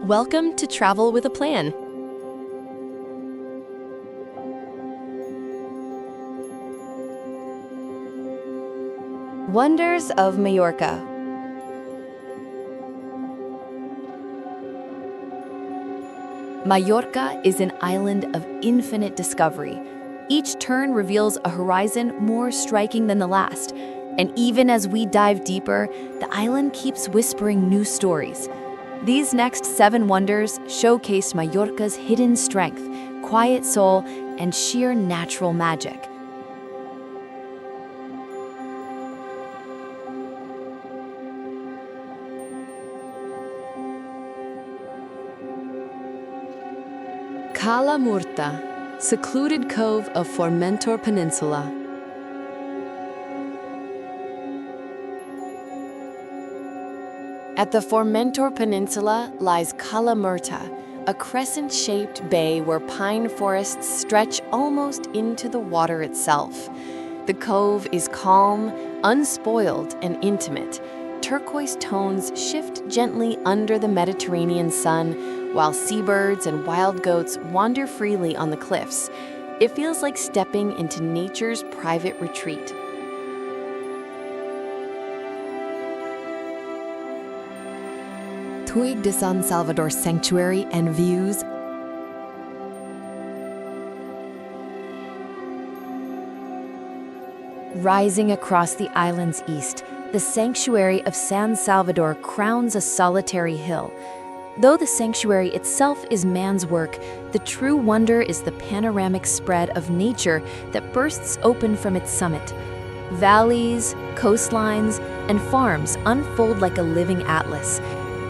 Welcome to Travel with a Plan. Wonders of Mallorca. Mallorca is an island of infinite discovery. Each turn reveals a horizon more striking than the last. And even as we dive deeper, the island keeps whispering new stories. These next 7 wonders showcase Mallorca's hidden strength, quiet soul, and sheer natural magic. Cala Murta, secluded cove of Formentor Peninsula. At the Formentor Peninsula lies Cala Murta, a crescent-shaped bay where pine forests stretch almost into the water itself. The cove is calm, unspoiled, and intimate. Turquoise tones shift gently under the Mediterranean sun, while seabirds and wild goats wander freely on the cliffs. It feels like stepping into nature's private retreat. Puig de San Salvador Sanctuary and views. Rising across the island's east, the sanctuary of San Salvador crowns a solitary hill. Though the sanctuary itself is man's work, the true wonder is the panoramic spread of nature that bursts open from its summit. Valleys, coastlines, and farms unfold like a living atlas.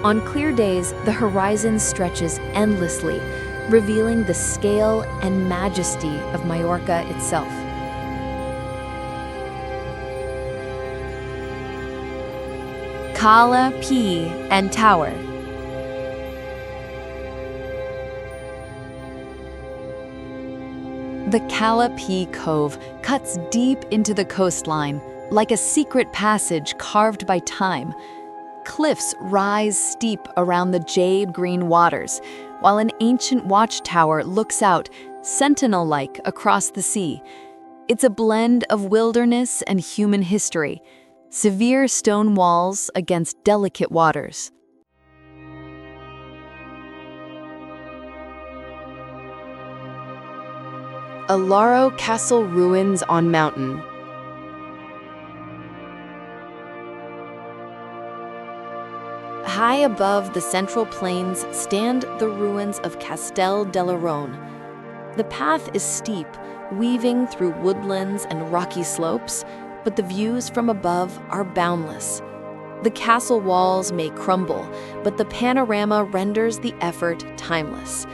On clear days, the horizon stretches endlessly, revealing the scale and majesty of Mallorca itself. Cala P and Tower. The Cala P Cove cuts deep into the coastline, like a secret passage carved by time. Cliffs rise steep around the jade-green waters, while an ancient watchtower looks out, sentinel-like, across the sea. It's a blend of wilderness and human history, severe stone walls against delicate waters. Alaro Castle ruins on mountain. High above the central plains stand the ruins of Castel de l'Aron. The path is steep, weaving through woodlands and rocky slopes, but the views from above are boundless. The castle walls may crumble, but the panorama renders the effort timeless.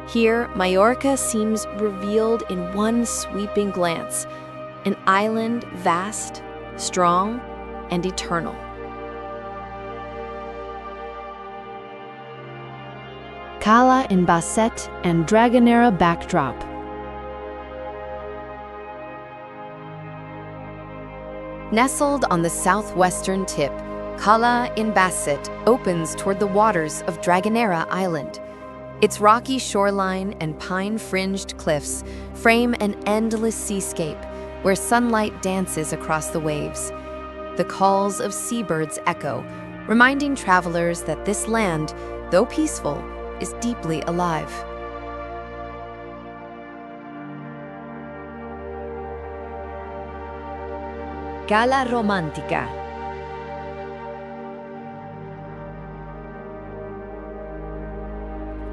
Here, Mallorca seems revealed in one sweeping glance, an island vast, strong, and eternal. Cala in Basset and Dragonera backdrop. Nestled on the southwestern tip, Cala in Basset opens toward the waters of Dragonera Island. Its rocky shoreline and pine-fringed cliffs frame an endless seascape where sunlight dances across the waves. The calls of seabirds echo, reminding travelers that this land, though peaceful, is deeply alive. Cala Romantica.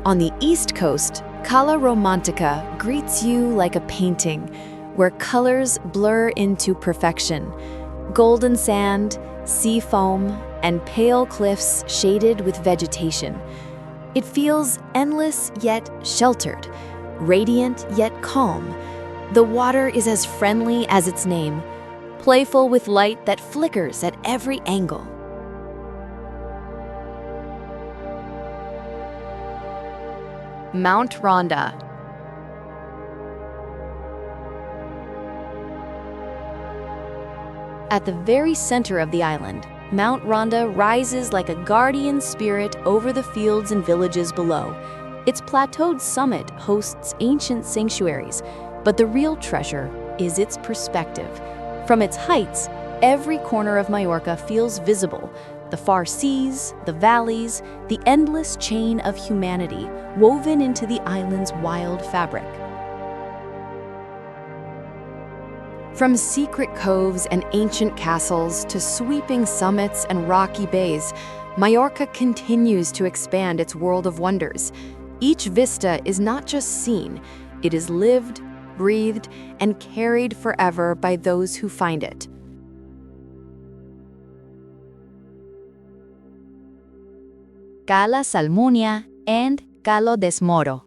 On the east coast, Cala Romantica greets you like a painting, where colors blur into perfection. Golden sand, sea foam, and pale cliffs shaded with vegetation. It feels endless yet sheltered, radiant yet calm. The water is as friendly as its name, playful with light that flickers at every angle. Mount Ronda. At the very center of the island, Mount Ronda rises like a guardian spirit over the fields and villages below. Its plateaued summit hosts ancient sanctuaries, but the real treasure is its perspective. From its heights, every corner of Mallorca feels visible. The far seas, the valleys, the endless chain of humanity woven into the island's wild fabric. From secret coves and ancient castles to sweeping summits and rocky bays, Mallorca continues to expand its world of wonders. Each vista is not just seen, it is lived, breathed, and carried forever by those who find it. Cala Salmunia and Calo des Moro.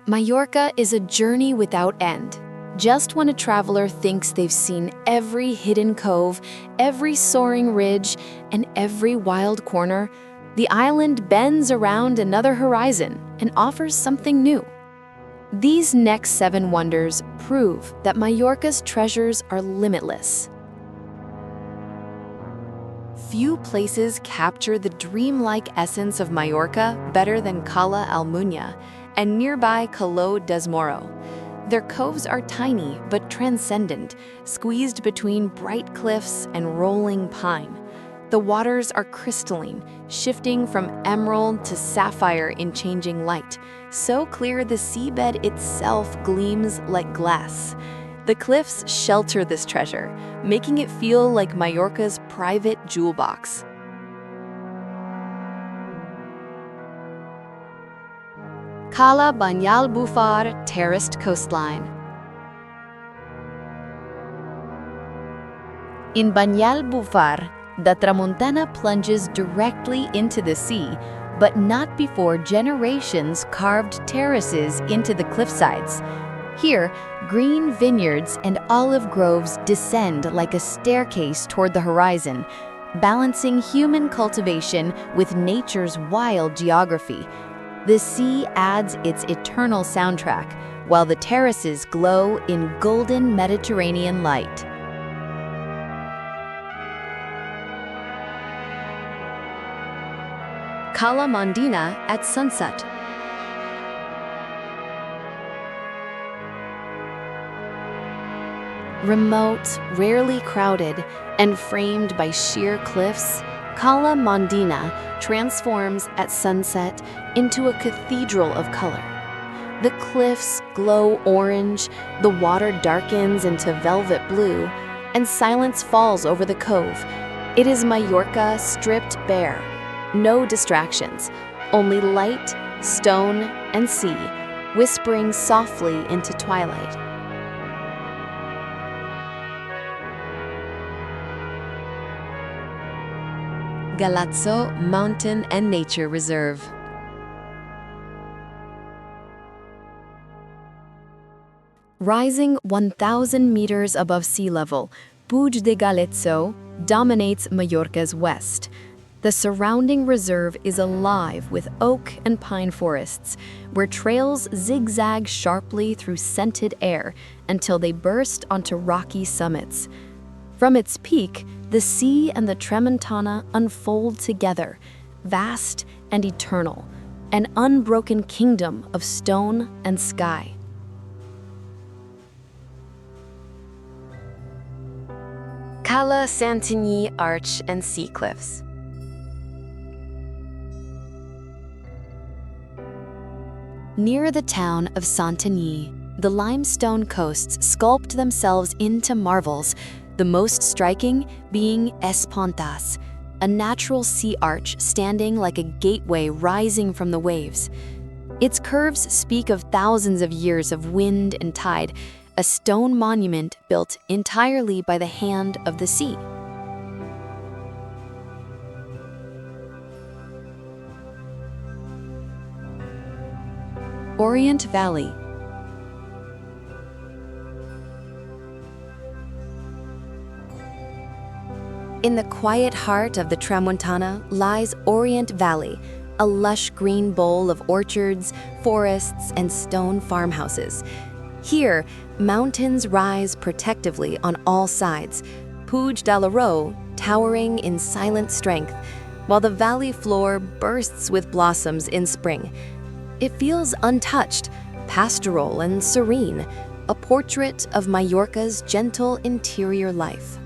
Mallorca is a journey without end. Just when a traveler thinks they've seen every hidden cove, every soaring ridge, and every wild corner, the island bends around another horizon and offers something new. These next 7 wonders prove that Mallorca's treasures are limitless. Few places capture the dreamlike essence of Mallorca better than Cala Almunia and nearby Calo des Moro. Their coves are tiny but transcendent, squeezed between bright cliffs and rolling pine. The waters are crystalline, shifting from emerald to sapphire in changing light, so clear the seabed itself gleams like glass. The cliffs shelter this treasure, making it feel like Mallorca's private jewel box. Cala Banyalbufar terraced coastline. In Banyalbufar, the Tramuntana plunges directly into the sea, but not before generations carved terraces into the cliffsides. Here, green vineyards and olive groves descend like a staircase toward the horizon, balancing human cultivation with nature's wild geography. The sea adds its eternal soundtrack, while the terraces glow in golden Mediterranean light. Cala Mondina at sunset. Remote, rarely crowded, and framed by sheer cliffs, Cala Mondina transforms at sunset into a cathedral of color. The cliffs glow orange, the water darkens into velvet blue, and silence falls over the cove. It is Mallorca stripped bare. No distractions, only light, stone, and sea, whispering softly into twilight. Galazzo Mountain and Nature Reserve. Rising 1,000 meters above sea level, Puig de Galazzo dominates Mallorca's west. The surrounding reserve is alive with oak and pine forests, where trails zigzag sharply through scented air until they burst onto rocky summits. From its peak, the sea and the Tramuntana unfold together, vast and eternal, an unbroken kingdom of stone and sky. Cala Santanyí Arch and Sea Cliffs. Near the town of Santanyí, the limestone coasts sculpt themselves into marvels, the most striking being Espontas, a natural sea arch standing like a gateway rising from the waves. Its curves speak of thousands of years of wind and tide, a stone monument built entirely by the hand of the sea. Orient Valley. In the quiet heart of the Tramuntana lies Orient Valley, a lush green bowl of orchards, forests, and stone farmhouses. Here, mountains rise protectively on all sides, Puig de la Ro towering in silent strength, while the valley floor bursts with blossoms in spring. It feels untouched, pastoral and serene, a portrait of Mallorca's gentle interior life.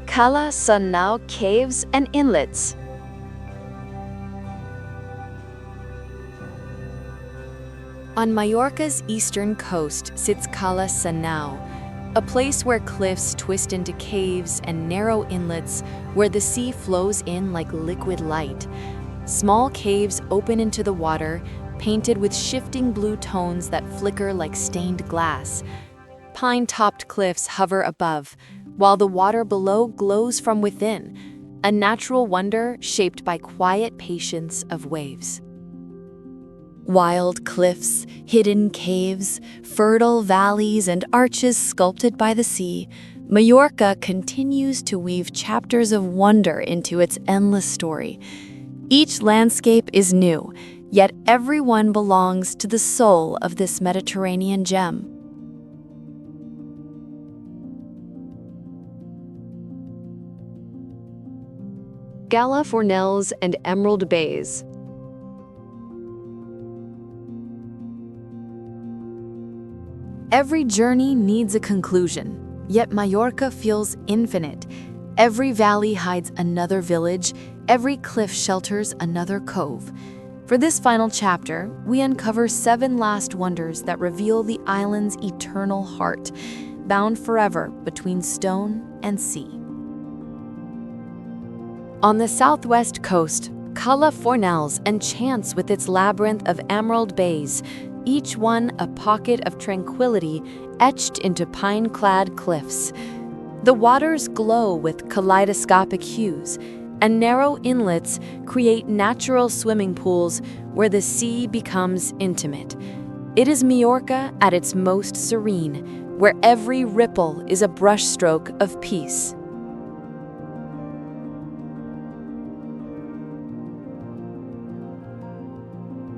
Cala Sanau Caves and Inlets. On Mallorca's eastern coast sits Cala Sanau, a place where cliffs twist into caves and narrow inlets where the sea flows in like liquid light. Small caves open into the water, painted with shifting blue tones that flicker like stained glass. Pine-topped cliffs hover above, while the water below glows from within, a natural wonder shaped by quiet patience of waves. Wild cliffs, hidden caves, fertile valleys, and arches sculpted by the sea, Mallorca continues to weave chapters of wonder into its endless story. Each landscape is new, yet every one belongs to the soul of this Mediterranean gem. Gala Fornells and Emerald Bays. Every journey needs a conclusion, yet Mallorca feels infinite. Every valley hides another village, every cliff shelters another cove. For this final chapter, we uncover 7 last wonders that reveal the island's eternal heart, bound forever between stone and sea. On the southwest coast, Cala Fornells enchants with its labyrinth of emerald bays, each one a pocket of tranquility etched into pine-clad cliffs. The waters glow with kaleidoscopic hues, and narrow inlets create natural swimming pools where the sea becomes intimate. It is Mallorca at its most serene, where every ripple is a brushstroke of peace.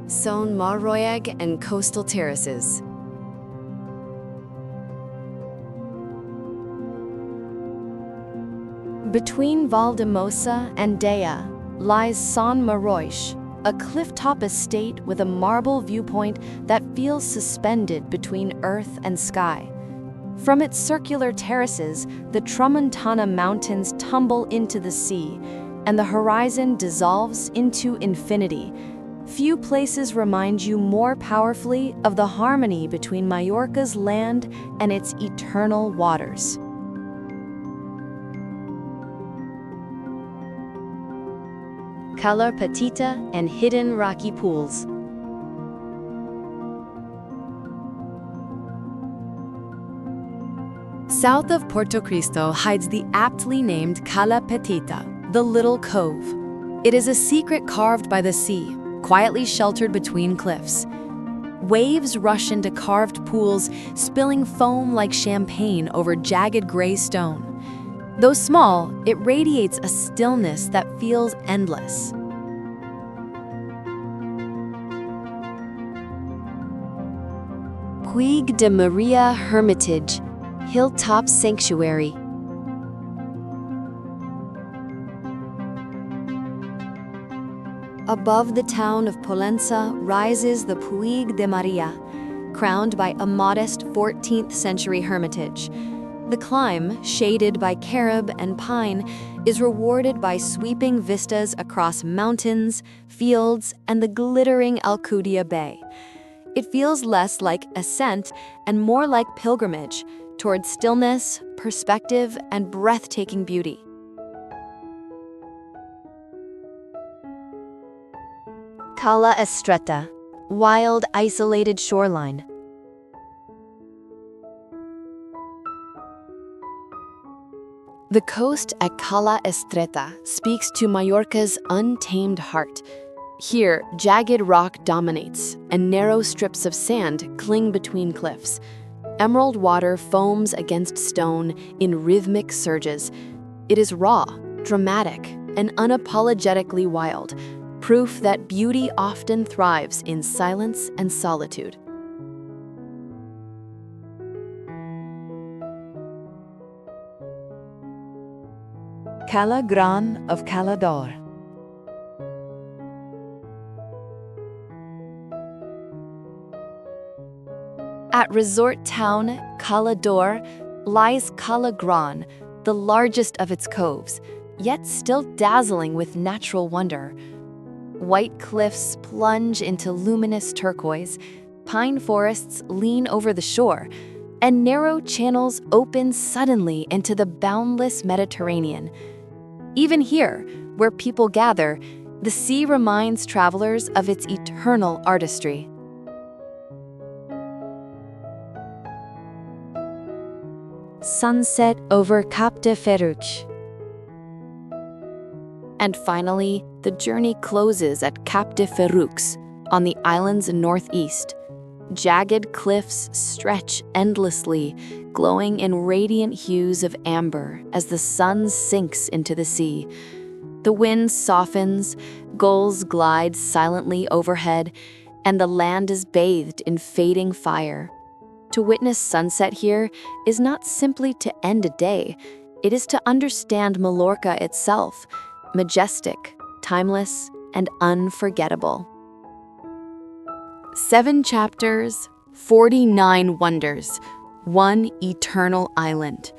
Son Marroyag and coastal terraces. Between Valdemosa and Dea lies Son Marroix, a clifftop estate with a marble viewpoint that feels suspended between earth and sky. From its circular terraces, the Tramuntana Mountains tumble into the sea, and the horizon dissolves into infinity. Few places remind you more powerfully of the harmony between Mallorca's land and its eternal waters. Cala Petita and hidden rocky pools. South of Puerto Cristo hides the aptly named Cala Petita, the Little Cove. It is a secret carved by the sea, quietly sheltered between cliffs. Waves rush into carved pools, spilling foam like champagne over jagged gray stone. Though small, it radiates a stillness that feels endless. Puig de Maria Hermitage, Hilltop Sanctuary. Above the town of Pollença rises the Puig de Maria, crowned by a modest 14th century hermitage. The climb, shaded by carob and pine, is rewarded by sweeping vistas across mountains, fields, and the glittering Alcudia Bay. It feels less like ascent and more like pilgrimage toward stillness, perspective, and breathtaking beauty. Cala Estreta, wild, isolated shoreline. The coast at Cala Estreta speaks to Mallorca's untamed heart. Here, jagged rock dominates, and narrow strips of sand cling between cliffs. Emerald water foams against stone in rhythmic surges. It is raw, dramatic, and unapologetically wild. proof that beauty often thrives in silence and solitude. Cala Gran of Calador. At resort town Calador lies Cala Gran, the largest of its coves, yet still dazzling with natural wonder. White cliffs plunge into luminous turquoise, pine forests lean over the shore, and narrow channels open suddenly into the boundless Mediterranean. Even here, where people gather, the sea reminds travelers of its eternal artistry. Sunset over Cap de Ferruch. And finally, the journey closes at Cap de Ferruch on the island's northeast. Jagged cliffs stretch endlessly, glowing in radiant hues of amber as the sun sinks into the sea. The wind softens, gulls glide silently overhead, and the land is bathed in fading fire. To witness sunset here is not simply to end a day, it is to understand Mallorca itself, majestic, timeless, and unforgettable. 7 chapters, 49 wonders, one eternal island.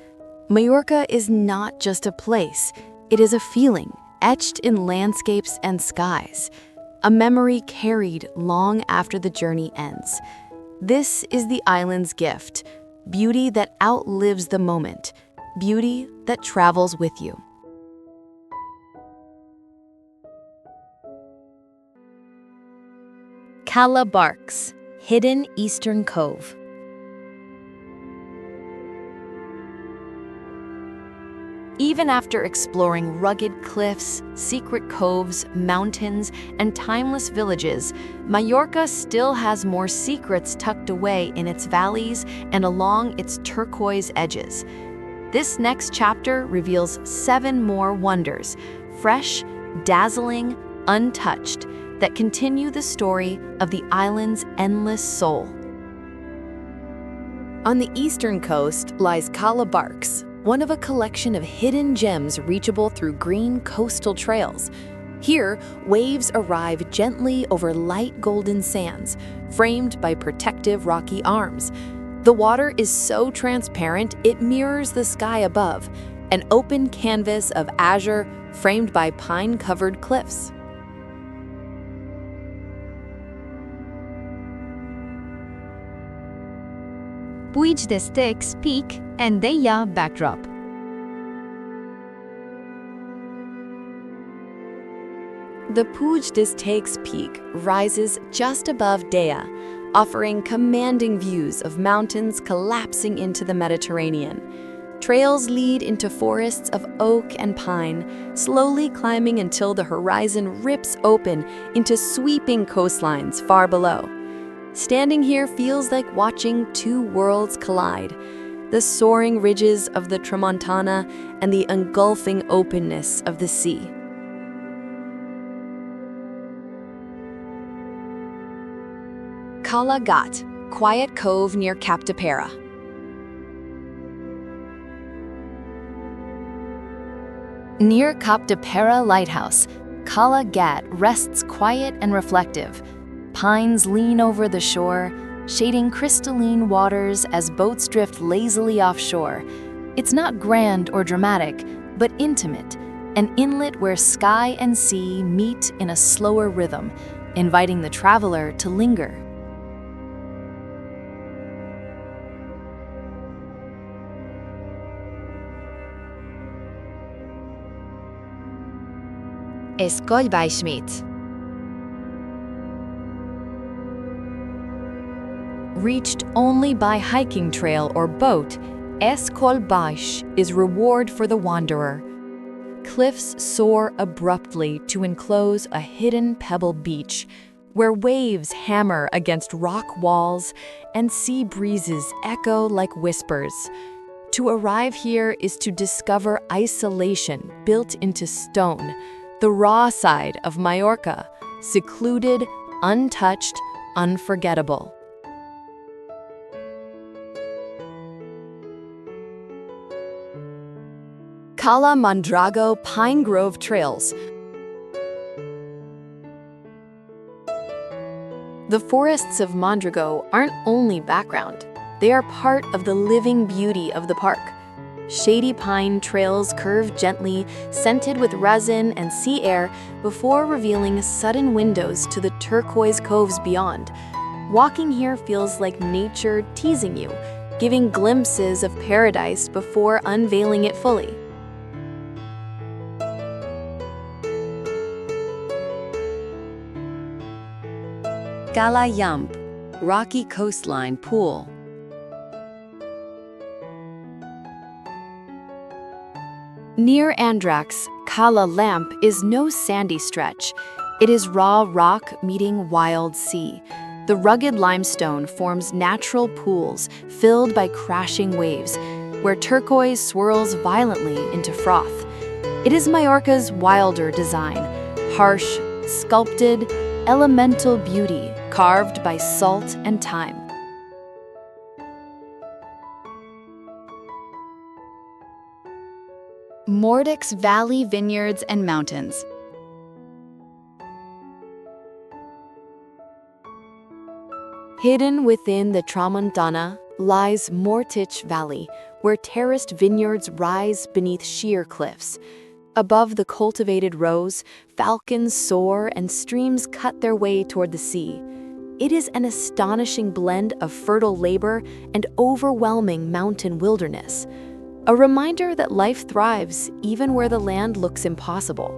Mallorca is not just a place, it is a feeling etched in landscapes and skies, a memory carried long after the journey ends. This is the island's gift, beauty that outlives the moment, beauty that travels with you. Cala Barks, hidden eastern cove. Even after exploring rugged cliffs, secret coves, mountains, and timeless villages, Mallorca still has more secrets tucked away in its valleys and along its turquoise edges. This next chapter reveals 7 more wonders, fresh, dazzling, untouched, that continue the story of the island's endless soul. On the eastern coast lies Cala Barks, one of a collection of hidden gems reachable through green coastal trails. Here, waves arrive gently over light golden sands, framed by protective rocky arms. The water is so transparent it mirrors the sky above, an open canvas of azure framed by pine-covered cliffs. Puig de Sticks Peak and Deia backdrop. The Puig de Sticks Peak rises just above Deia, offering commanding views of mountains collapsing into the Mediterranean. Trails lead into forests of oak and pine, slowly climbing until the horizon rips open into sweeping coastlines far below. Standing here feels like watching 2 worlds collide, the soaring ridges of the Tramontana and the engulfing openness of the sea. Cala Gat, quiet cove near Cap de Pera. Near Cap de Pera Lighthouse, Cala Gat rests quiet and reflective. Pines lean over the shore, shading crystalline waters as boats drift lazily offshore. It's not grand or dramatic, but intimate, an inlet where sky and sea meet in a slower rhythm, inviting the traveler to linger. Escoll by Schmidt. Reached only by hiking trail or boat, Escoll Baix is reward for the wanderer. Cliffs soar abruptly to enclose a hidden pebble beach, where waves hammer against rock walls and sea breezes echo like whispers. To arrive here is to discover isolation built into stone, The raw side of Mallorca, secluded, untouched, unforgettable. Cala Mondrago Pine Grove Trails. The forests of Mondrago aren't only background, they are part of the living beauty of the park. Shady pine trails curve gently, scented with resin and sea air, before revealing sudden windows to the turquoise coves beyond. Walking here feels like nature teasing you, giving glimpses of paradise before unveiling it fully. Cala Yamp, rocky coastline pool. Near Andrax, Cala Lamp is no sandy stretch. It is raw rock meeting wild sea. The rugged limestone forms natural pools filled by crashing waves, where turquoise swirls violently into froth. It is Mallorca's wilder design, harsh, sculpted, elemental beauty carved by salt and time. Mordix Valley Vineyards and Mountains. Hidden within the Tramontana lies Mortich Valley, where terraced vineyards rise beneath sheer cliffs. Above the cultivated rows, falcons soar and streams cut their way toward the sea. It is an astonishing blend of fertile labor and overwhelming mountain wilderness. A reminder that life thrives even where the land looks impossible.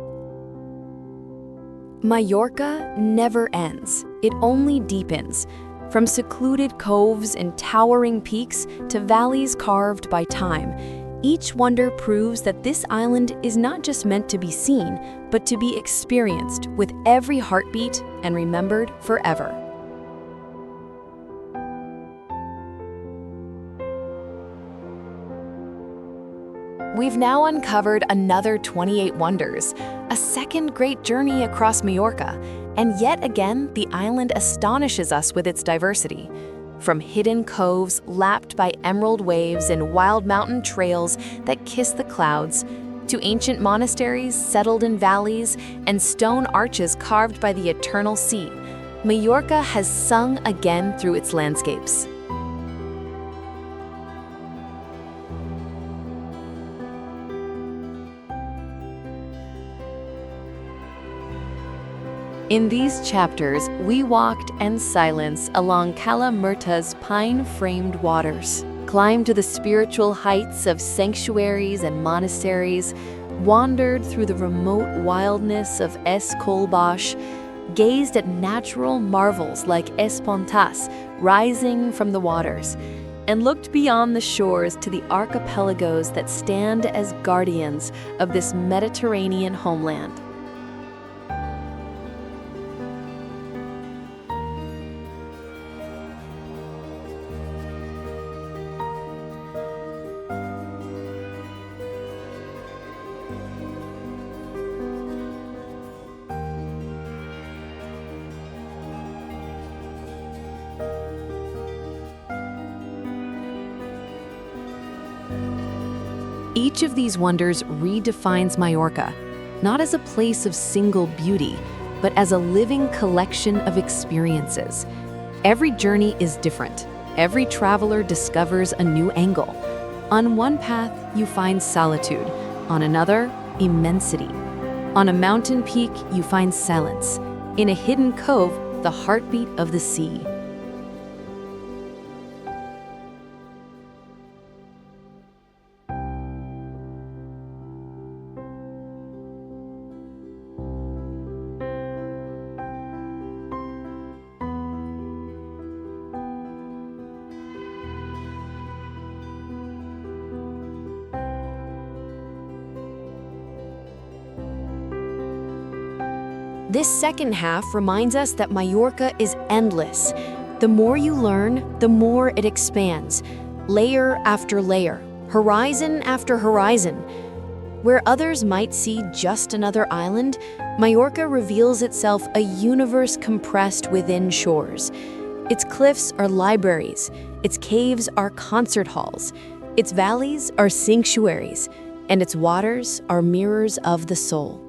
Mallorca never ends, it only deepens. From secluded coves and towering peaks to valleys carved by time, each wonder proves that this island is not just meant to be seen, but to be experienced with every heartbeat and remembered forever. We've now uncovered another 28 wonders, a second great journey across Mallorca, and yet again the island astonishes us with its diversity. From hidden coves lapped by emerald waves and wild mountain trails that kiss the clouds, to ancient monasteries settled in valleys and stone arches carved by the eternal sea, Mallorca has sung again through its landscapes. In these chapters, we walked in silence along Cala Murta's pine-framed waters, climbed to the spiritual heights of sanctuaries and monasteries, wandered through the remote wildness of Es Colbash, gazed at natural marvels like Espontas rising from the waters, and looked beyond the shores to the archipelagos that stand as guardians of this Mediterranean homeland. Each of these wonders redefines Mallorca, not as a place of single beauty, but as a living collection of experiences. Every journey is different. Every traveler discovers a new angle. On one path, you find solitude. On another, immensity. On a mountain peak, you find silence. In a hidden cove, the heartbeat of the sea. This second half reminds us that Mallorca is endless. The more you learn, the more it expands, layer after layer, horizon after horizon. Where others might see just another island, Mallorca reveals itself a universe compressed within shores. Its cliffs are libraries, its caves are concert halls, its valleys are sanctuaries, and its waters are mirrors of the soul.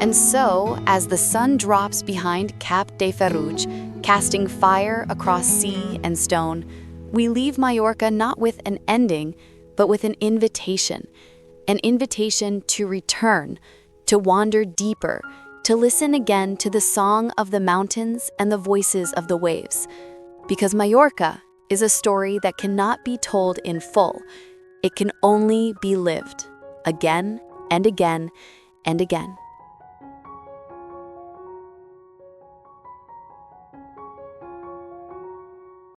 And so, as the sun drops behind Cap de Ferruge, casting fire across sea and stone, we leave Mallorca not with an ending, but with an invitation to return, to wander deeper, to listen again to the song of the mountains and the voices of the waves. Because Mallorca is a story that cannot be told in full. It can only be lived again and again and again.